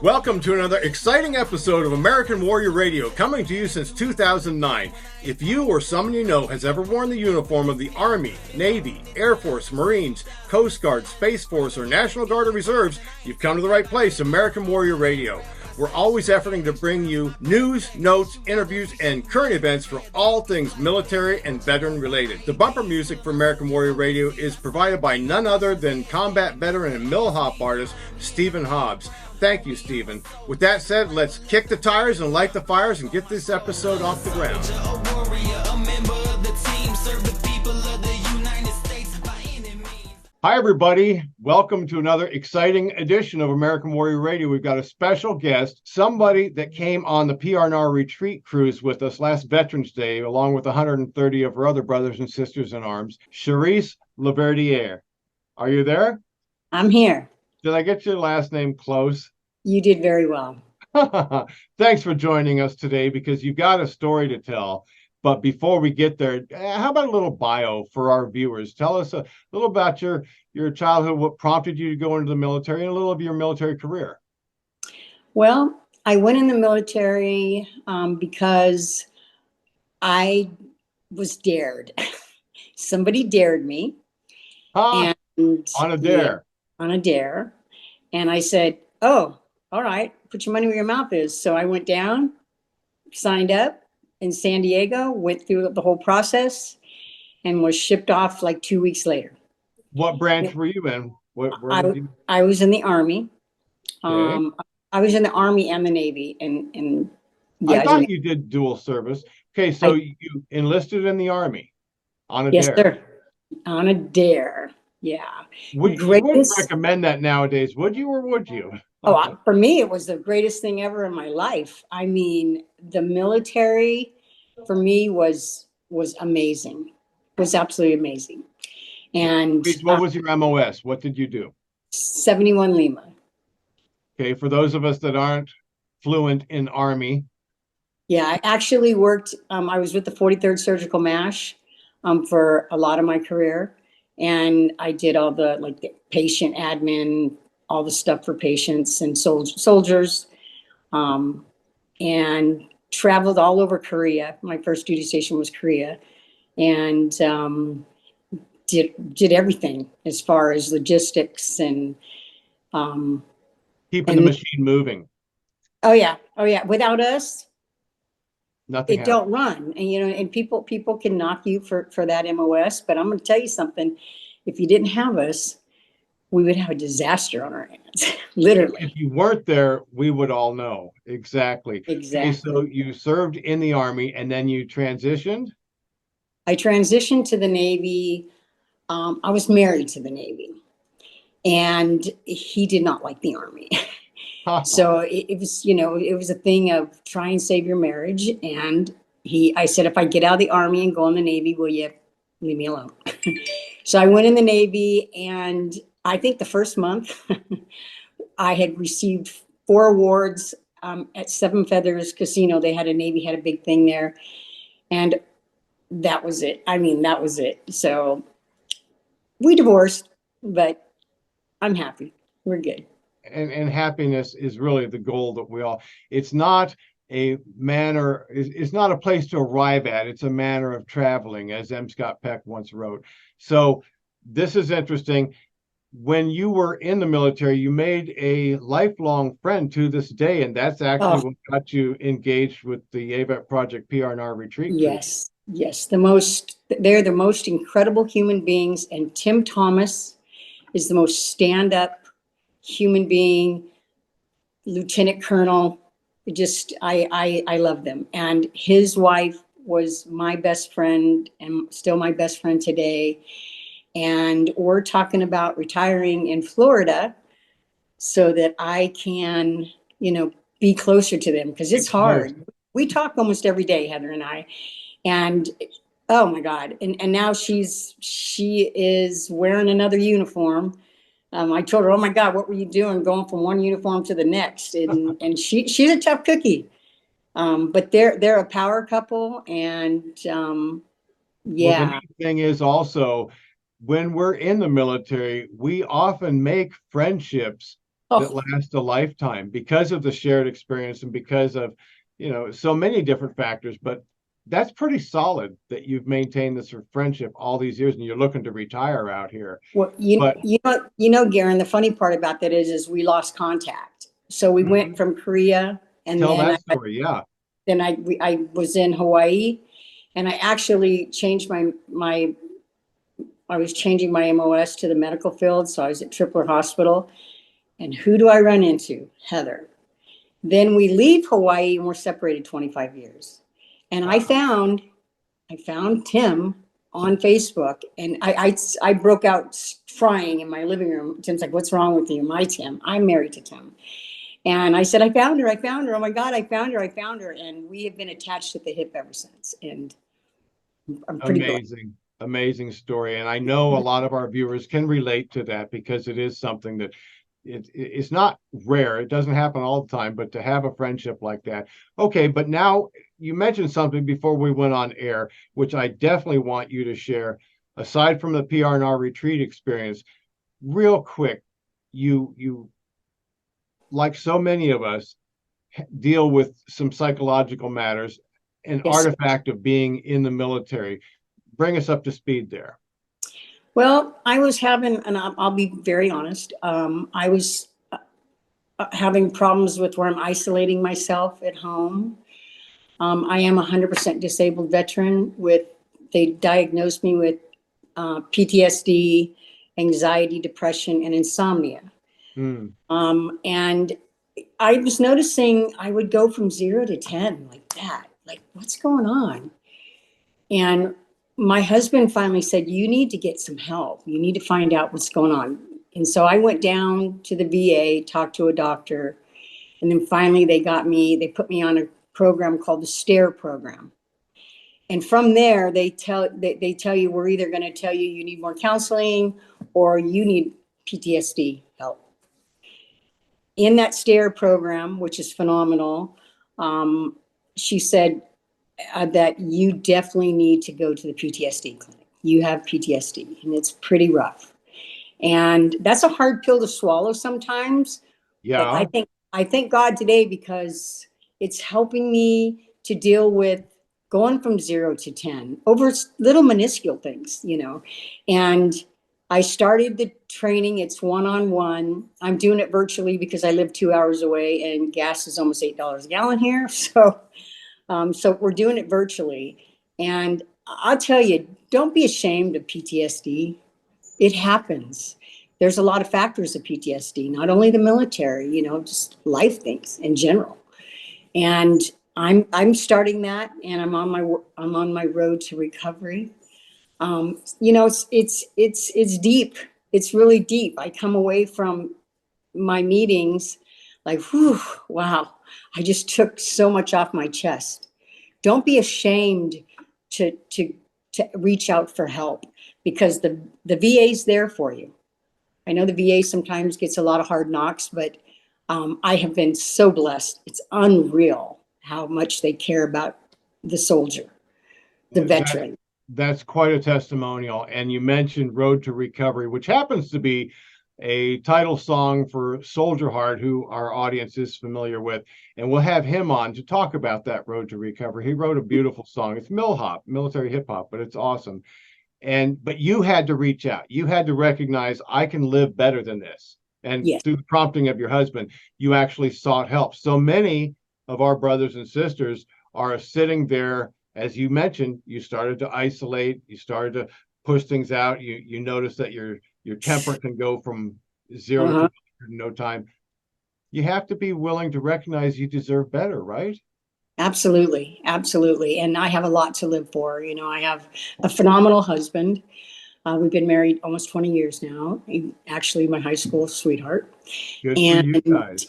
Welcome to another exciting episode of American Warrior Radio, coming to you since 2009. If you or someone you know has ever worn the uniform of the Army, Navy, Air Force, Marines, Coast Guard, Space Force, or National Guard or Reserves, you've come to the right place, American Warrior Radio. We're always efforting to bring you news, notes, interviews, and current events for all things military and veteran related. The bumper music for American Warrior Radio is provided by none other than combat veteran and mill hop artist Stephen Hobbs. Thank you, Stephen. With that said, let's kick the tires and light the fires and get this episode off the ground. Hi, everybody. Welcome to another exciting edition of American Warrior Radio. We've got a special guest, somebody that came on the PRNR retreat cruise with us last Veterans Day, along with 130 of her other brothers and sisters in arms, Charisse Laverdiere. Are you there? I'm here. Did I get your last name close? You did very well. Thanks for joining us today, because you've got a story to tell. But before we get there, how about a little bio for our viewers? Tell us a little about your childhood, what prompted you to go into the military, and a little of your military career. Well, I went in the military because I was dared. Somebody dared me. On a dare. Yeah, on a dare. And I said, oh, all right, put your money where your mouth is. So I went down, signed up in San Diego, went through the whole process, and was shipped off like 2 weeks later. What branch were you in? I was in the Army. Okay. I was in the Army and the Navy. And yeah, I thought you did dual service. Okay, so you enlisted in the Army on a dare. Yes, sir. On a dare. Yeah. You wouldn't recommend that nowadays, would you, or would you? Oh, for me, it was the greatest thing ever in my life. I mean, the military for me was amazing. It was absolutely amazing. And what was your MOS? What did you do? 71 Lima. Okay, for those of us that aren't fluent in Army. Yeah, I actually worked, I was with the 43rd Surgical MASH for a lot of my career. And I did all the patient admin, all the stuff for patients and soldiers, and traveled all over Korea. My first duty station was Korea, and did everything as far as logistics and keeping the machine moving. Oh yeah. Without us, nothing. It don't run. And and people can knock you for that MOS, but I'm going to tell you something. If you didn't have us, we would have a disaster on our hands. Literally. If you weren't there, we would all know. Exactly. Okay, so you served in the Army and then you transitioned? I transitioned to the Navy. I was married to the Navy, and he did not like the Army. So it was, it was a thing of try and save your marriage. And I said, if I get out of the Army and go in the Navy, will you leave me alone? So I went in the Navy, and I think the first month I had received 4 awards at Seven Feathers Casino. Navy had a big thing there. And that was it. I mean, that was it. So we divorced, but I'm happy. We're good. And happiness is really the goal that it's not a manner, it's not a place to arrive at. It's a manner of traveling, as M. Scott Peck once wrote. So this is interesting. When you were in the military, you made a lifelong friend to this day, and that's actually what got you engaged with the AVET Project PRNR retreat. Yes. They're the most incredible human beings, and Tim Thomas is the most stand-up human being, Lieutenant Colonel. I love them. And his wife was my best friend and still my best friend today. And we're talking about retiring in Florida so that I can, be closer to them, because it's hard. We talk almost every day, Heather and I. And oh my God. And now she is wearing another uniform. I told her, oh my God, what were you doing going from one uniform to the next? And she's a tough cookie. But they're a power couple. And Well, the neat thing is also, when we're in the military, we often make friendships that Oh, last a lifetime because of the shared experience and because of, so many different factors. But that's pretty solid that you've maintained this friendship all these years and you're looking to retire out here. well, But Garren, the funny part about that is we lost contact. So we went mhm, from Korea, and tell then that story. Yeah. I was in Hawaii, and I actually changed I was changing my MOS to the medical field. So I was at Tripler Hospital. And who do I run into? Heather. Then we leave Hawaii and we're separated 25 years. And Wow. I found Tim on Facebook, and I broke out crying in my living room. Tim's like, "What's wrong with you?" My Tim, I'm married to Tim. And I said, I found her. I found her. Oh my God, I found her. I found her. And we have been attached at the hip ever since. And I'm pretty glad. Amazing, amazing story. And I know a lot of our viewers can relate to that because it is something that it's not rare. It doesn't happen all the time, but to have a friendship like that. Okay, but now you mentioned something before we went on air, which I definitely want you to share. Aside from the PR&R retreat experience, real quick, you like so many of us deal with some psychological matters, an Yes. artifact of being in the military. Bring us up to speed there. Well, I was having, and I'll be very honest, I was having problems with where I'm isolating myself at home. I am a 100% disabled veteran they diagnosed me with PTSD, anxiety, depression, and insomnia. Mm. And I was noticing I would go from 0 to 10 like that. Like, what's going on? And my husband finally said, "You need to get some help. You need to find out what's going on." And so I went down to the VA, talked to a doctor, and then finally they put me on a program called the STARE program. And from there, they tell you, we're either going to tell you you need more counseling or you need PTSD help. In that STARE program, which is phenomenal, she said that you definitely need to go to the PTSD clinic. You have PTSD, and it's pretty rough. And that's a hard pill to swallow sometimes. But Yeah. I thank God today because it's helping me to deal with going from 0 to 10 over little minuscule things. And I started the training. It's one-on-one. I'm doing it virtually because I live 2 hours away and gas is almost $8 a gallon here. So we're doing it virtually. And I'll tell you, don't be ashamed of PTSD. It happens. There's a lot of factors of PTSD, not only the military, just life things in general. And I'm starting that, and I'm on my road to recovery. It's deep. It's really deep. I come away from my meetings like, whew, wow, I just took so much off my chest. Don't be ashamed to reach out for help because the VA's there for you. I know the VA sometimes gets a lot of hard knocks, but I have been so blessed. It's unreal how much they care about the soldier, the That veteran. that's quite a testimonial. And you mentioned Road to Recovery, which happens to be a title song for Soldier Heart, who our audience is familiar with. And we'll have him on to talk about that Road to Recovery. He wrote a beautiful song. It's mill hop, military hip hop, but it's awesome. But you had to reach out. You had to recognize I can live better than this. And Yes. through the prompting of your husband, you actually sought help. So many of our brothers and sisters are sitting there, as you mentioned, you started to isolate, you started to push things out. You notice that your temper can go from 0 to Uh-huh. 100 in no time. You have to be willing to recognize you deserve better, right? Absolutely. Absolutely. And I have a lot to live for. I have a phenomenal husband. We've been married almost 20 years now. Actually, my high school sweetheart. Good for And you guys.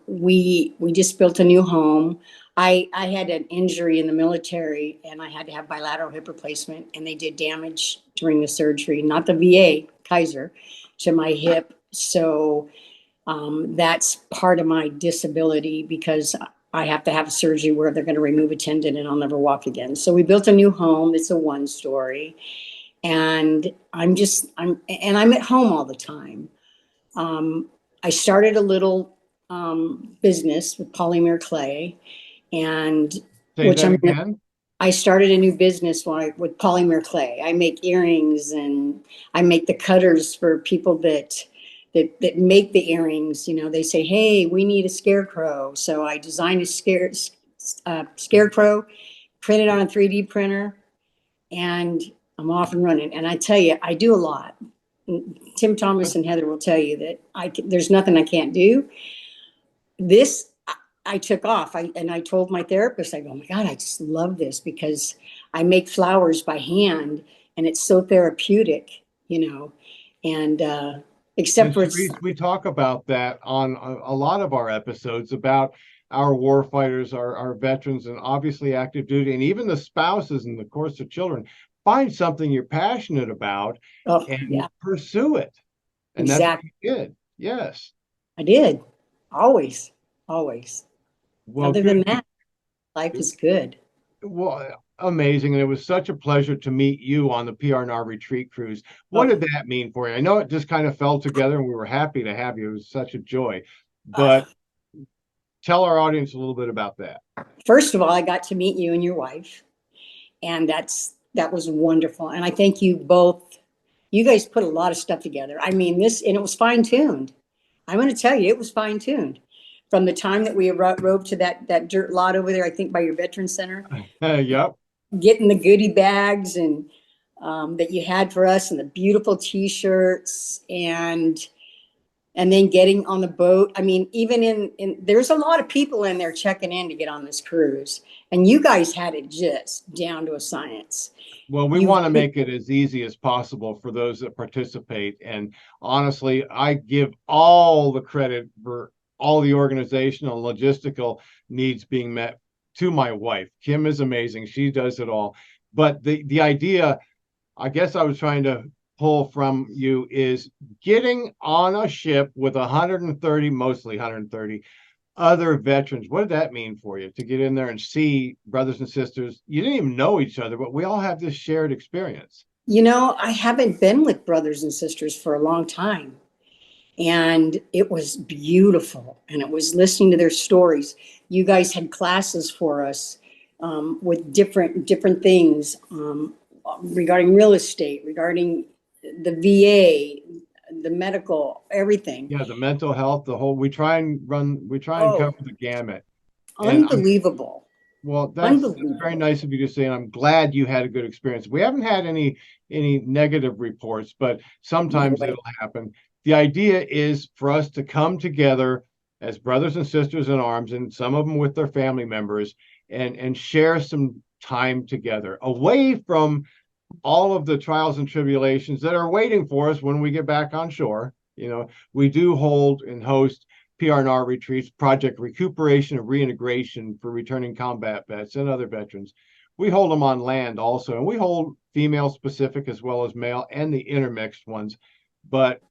we just built a new home. I had an injury in the military and I had to have bilateral hip replacement, and they did damage during the surgery, not the VA, Kaiser, to my hip. So that's part of my disability because I have to have a surgery where they're going to remove a tendon and I'll never walk again. So we built a new home. It's a one story, and I'm at home all the time. I started a little business with polymer clay, and Say that again. I started a new business with polymer clay. I make earrings, and I make the cutters for people that make the earrings. You know, they say, "Hey, we need a scarecrow," so I designed a scarecrow, print it on a 3D printer, and I'm off and running. And I tell you, I do a lot. Tim Thomas and Heather will tell you that there's nothing I can't do. This I took off. I told my therapist, I go, "Oh my God, I just love this because I make flowers by hand, and it's so therapeutic, you know." And except for Sharice, we talk about that on a lot of our episodes about our war fighters, our veterans, and obviously active duty, and even the spouses and, of course, the children. Find something you're passionate about and pursue it. And exactly. That's what you did. Yes. I did. Always, always. Well, Other than that, life is good. Well, amazing. And it was such a pleasure to meet you on the PRNR retreat cruise. What did that mean for you? I know it just kind of fell together and we were happy to have you. It was such a joy. But tell our audience a little bit about that. First of all, I got to meet you and your wife, and that was wonderful. And I thank you both. You guys put a lot of stuff together. I mean, and it was fine-tuned. I'm going to tell you, it was fine-tuned. From the time that we rode to that dirt lot over there, I think by your veteran center. Yep. Getting the goodie bags and that you had for us, and the beautiful T-shirts, and then getting on the boat. I mean, even in there's a lot of people in there checking in to get on this cruise, and you guys had it just down to a science. Well, we want to make it as easy as possible for those that participate. And honestly, I give all the credit for all the organizational and logistical needs being met to my wife. Kim is amazing. She does it all. But the idea, I guess I was trying to pull from you, is getting on a ship with 130, mostly 130 other veterans. What did that mean for you to get in there and see brothers and sisters? You didn't even know each other, but we all have this shared experience. You know, I haven't been with brothers and sisters for a long time. And it was beautiful. And it was listening to their stories. You guys had classes for us with different things regarding real estate, regarding the VA, the medical, everything. Yeah, the mental health, the whole, we try and cover the gamut. Unbelievable. Well, that's very nice of you to say, and I'm glad you had a good experience. We haven't had any negative reports, but sometimes it'll happen. The idea is for us to come together as brothers and sisters in arms, and some of them with their family members, and share some time together away from all of the trials and tribulations that are waiting for us when we get back on shore. You know, we do hold and host PRNR retreats, Project Recuperation and Reintegration for returning combat vets and other veterans. We hold them on land also, and we hold female specific as well as male and the intermixed ones. But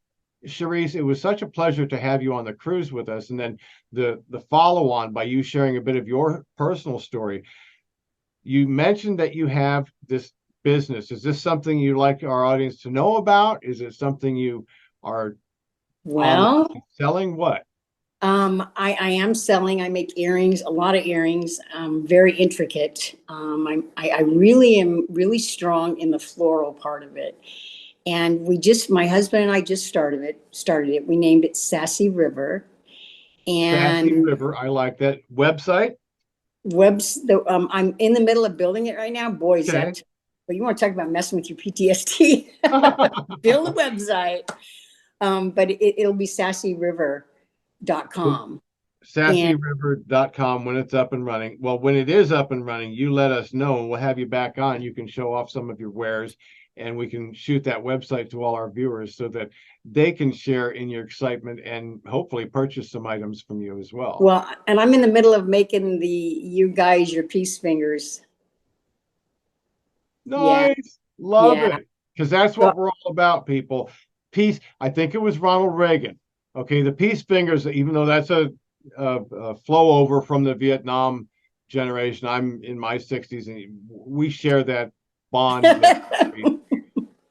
Sharice, it was such a pleasure to have you on the cruise with us. And then the follow on by you sharing a bit of your personal story. You mentioned that you have this business. Is this something you'd like our audience to know about? Is it something you are selling? What? I am selling. I make earrings, a lot of earrings, very intricate. I really am really strong in the floral part of it. And my husband and I just started it. We named it Sassy River. And Sassy River, I like that. Website? I'm in the middle of building it right now. Boy, is that, but you want to talk about messing with your PTSD? Build a website. But it'll be sassyriver.com. SassyRiver.com when it's up and running. Well, when it is up and running, you let us know and we'll have you back on. You can show off some of your wares, and we can shoot that website to all our viewers so that they can share in your excitement and hopefully purchase some items from you as well. Well, and I'm in the middle of making your peace fingers. Nice. Love it. Because that's what we're all about, people. Peace. I think it was Ronald Reagan. Okay, the peace fingers, even though that's a flow over from the Vietnam generation. I'm in my 60s, and we share that bond.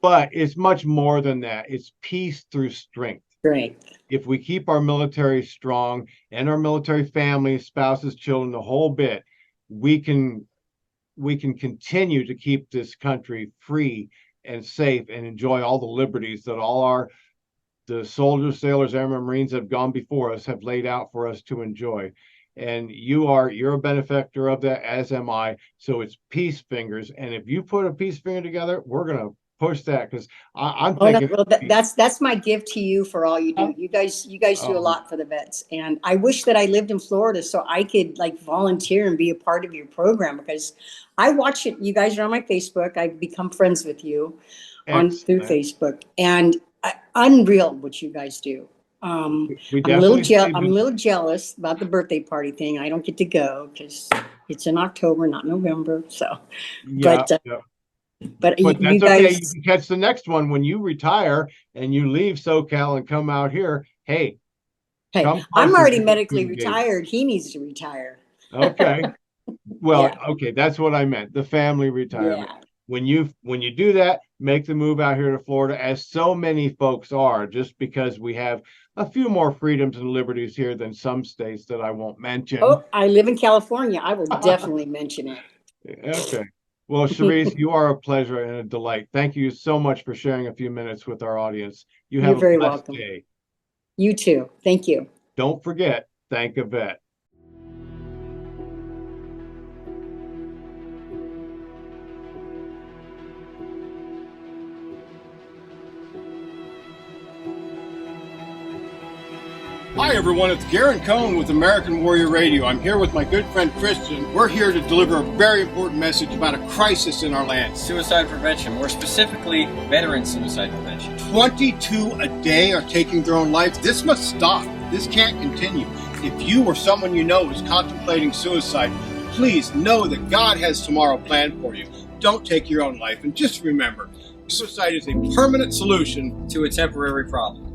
But it's much more than that. It's peace through strength. Great. If we keep our military strong and our military families, spouses, children, the whole bit, we can continue to keep this country free and safe and enjoy all the liberties that the soldiers, sailors, airmen, Marines have gone before us have laid out for us to enjoy. And you're a benefactor of that, as am I. So it's peace fingers. And if you put a peace finger together, we're gonna push that, because I'm thinking. Well, that's my gift to you for all you do. You guys do a lot for the vets, and I wish that I lived in Florida so I could like volunteer and be a part of your program, because I watch it. You guys are on my Facebook. I've become friends with you through Facebook, and unreal what you guys do. I'm a little jealous about the birthday party thing. I don't get to go because it's in October, not November. So, yeah, but that's you okay. guys, You can catch the next one when you retire and you leave SoCal and come out here. Hey, I'm already medically retired. He needs to retire. Okay. Well, okay, that's what I meant. The family retirement. Yeah. When you do that, make the move out here to Florida, as so many folks are, just because we have a few more freedoms and liberties here than some states that I won't mention. Oh, I live in California. I will definitely mention it. Okay. Well, Cherise, you are a pleasure and a delight. Thank you so much for sharing a few minutes with our audience. You're very blessed welcome. day. You too. Thank you. Don't forget, thank a vet. Hi everyone, it's Garren Cohn with American Warrior Radio. I'm here with my good friend Christian. We're here to deliver a very important message about a crisis in our land. Suicide prevention, more specifically, veteran suicide prevention. 22 a day are taking their own lives. This must stop. This can't continue. If you or someone you know is contemplating suicide, please know that God has tomorrow planned for you. Don't take your own life, and just remember, suicide is a permanent solution to a temporary problem.